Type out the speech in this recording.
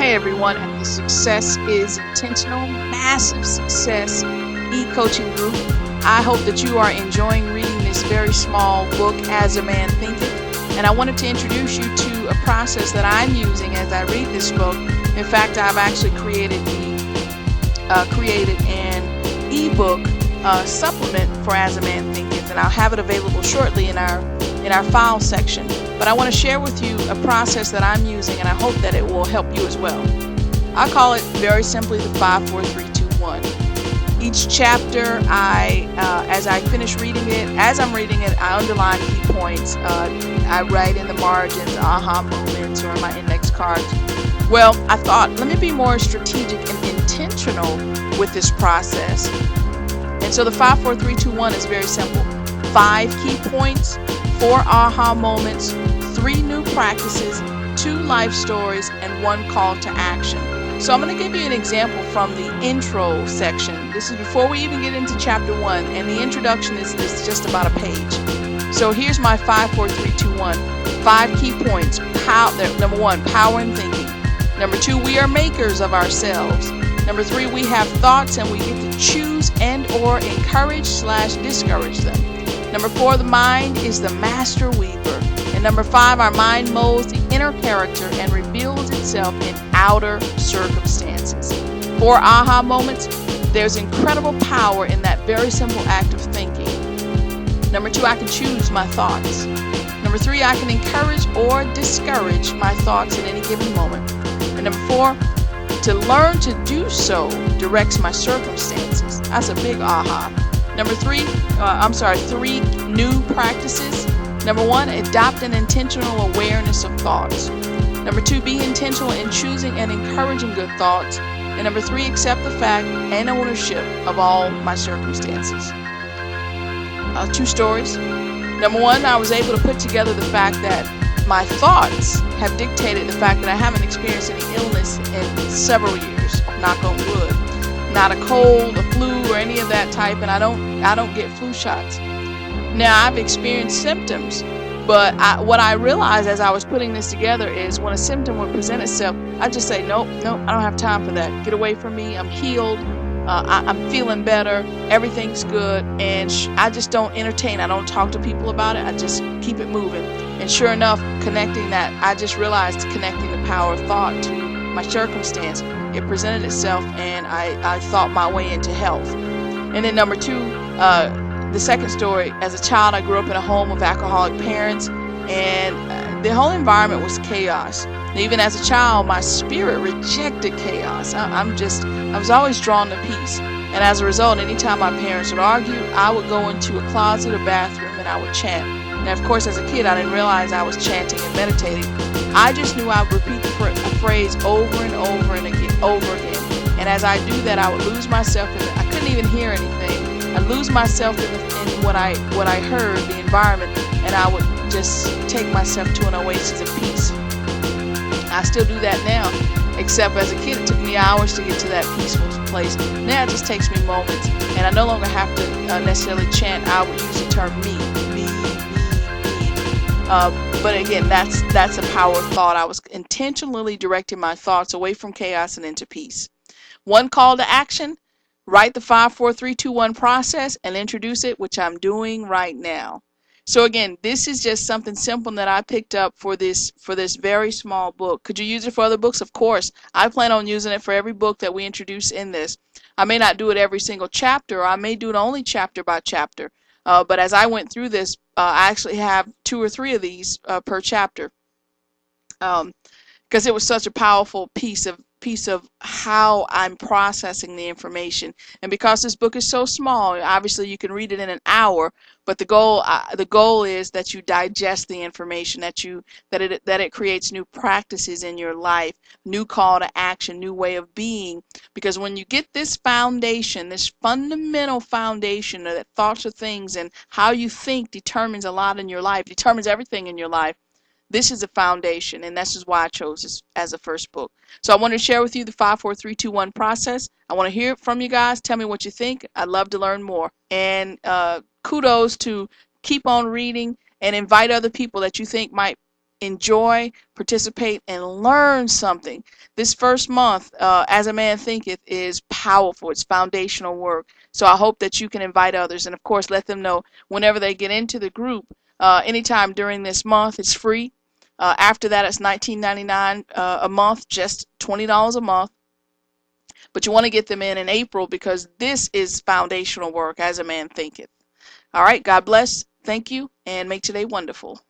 Hey everyone, at the Success is Intentional Massive Success e-coaching group. I hope that you are enjoying reading this very small book, As a Man Thinketh. And I wanted to introduce you to a process that I'm using as I read this book. In fact, I've actually created an ebook supplement for As a Man Thinketh, and I'll have it available shortly in our file section. But I want to share with you a process that I'm using, and I hope that it will help you as well. I call it very simply the 5, 4, 3, 2, 1. Each chapter, as I finish reading it, as I'm reading it, I underline key points. I write in the margins, aha moments, or my index cards. Well, I thought, let me be more strategic and intentional with this process. And so the 5, 4, 3, 2, 1 is very simple. 5 key points, 4 aha moments, 3 new practices, 2 life stories, and 1 call to action. So I'm going to give you an example from the intro section. This is before we even get into chapter 1, and the introduction is just about a page. So here's my 5, 4, 3, 2, 1. 5 key points. Number 1, power in thinking. Number 2, we are makers of ourselves. Number 3, we have thoughts and we get to choose and or encourage/discourage them. Number 4, the mind is the master weaver. And number 5, our mind molds the inner character and reveals itself in outer circumstances. 4 aha moments. There's incredible power in that very simple act of thinking. Number 2, I can choose my thoughts. Number 3, I can encourage or discourage my thoughts at any given moment. And number 4, to learn to do so directs my circumstances. That's a big aha. Number 3 new practices. Number 1, adopt an intentional awareness of thoughts. Number 2, be intentional in choosing and encouraging good thoughts. And number 3, accept the fact and ownership of all my circumstances. 2 stories. Number 1, I was able to put together the fact that my thoughts have dictated the fact that I haven't experienced any illness in several years. Knock on wood. Not a cold, a flu, or any of that type, and I don't get flu shots. Now, I've experienced symptoms, but what I realized as I was putting this together is when a symptom would present itself, I just say, nope, I don't have time for that. Get away from me. I'm healed. I'm feeling better. Everything's good, and I just don't entertain. I don't talk to people about it. I just keep it moving. And sure enough, connecting that, I just realized connecting the power of thought to my circumstance. It presented itself, and I thought my way into health. And then number 2, the second story, as a child, I grew up in a home of alcoholic parents, and the whole environment was chaos. And even as a child, my spirit rejected chaos. I was always drawn to peace. And as a result, anytime my parents would argue, I would go into a closet or bathroom and I would chant. Now, of course, as a kid, I didn't realize I was chanting and meditating. I just knew I would repeat the phrase over and over and over again. And as I do that, I would lose myself in it. I couldn't even hear anything. I'd lose myself in what I heard, the environment, and I would just take myself to an oasis of peace. I still do that now, except as a kid, it took me hours to get to that peaceful place. Now it just takes me moments, and I no longer have to necessarily chant. I would use the term me. But again, that's a power of thought. I was intentionally directing my thoughts away from chaos and into peace. 1 call to action: write the 5, 4, 3, 2, 1 process and introduce it, which I'm doing right now. So again, this is just something simple that I picked up for this very small book. Could you use it for other books? Of course. I plan on using it for every book that we introduce in this. I may not do it every single chapter, or I may do it only chapter by chapter. But as I went through this, I actually have 2 or 3 of these per chapter, because it was such a powerful piece of how I'm processing the information. And because this book is so small, obviously you can read it in an hour, but the goal is that you digest the information, that it creates new practices in your life, new call to action, new way of being. Because when you get this foundation, this fundamental foundation that thoughts are things, and how you think determines a lot in your life, determines everything in your life. This is a foundation, and this is why I chose this as the first book. So I want to share with you the 5, 4, 3, 2, 1 process. I want to hear from you guys. Tell me what you think. I'd love to learn more. And kudos to keep on reading and invite other people that you think might enjoy, participate, and learn something. This first month, As a Man Thinketh, is powerful. It's foundational work. So I hope that you can invite others, and of course, let them know whenever they get into the group. Anytime during this month, it's free. After that, it's $19.99 a month, just $20 a month. But you want to get them in April because this is foundational work, As a Man Thinketh. All right, God bless. Thank you, and make today wonderful.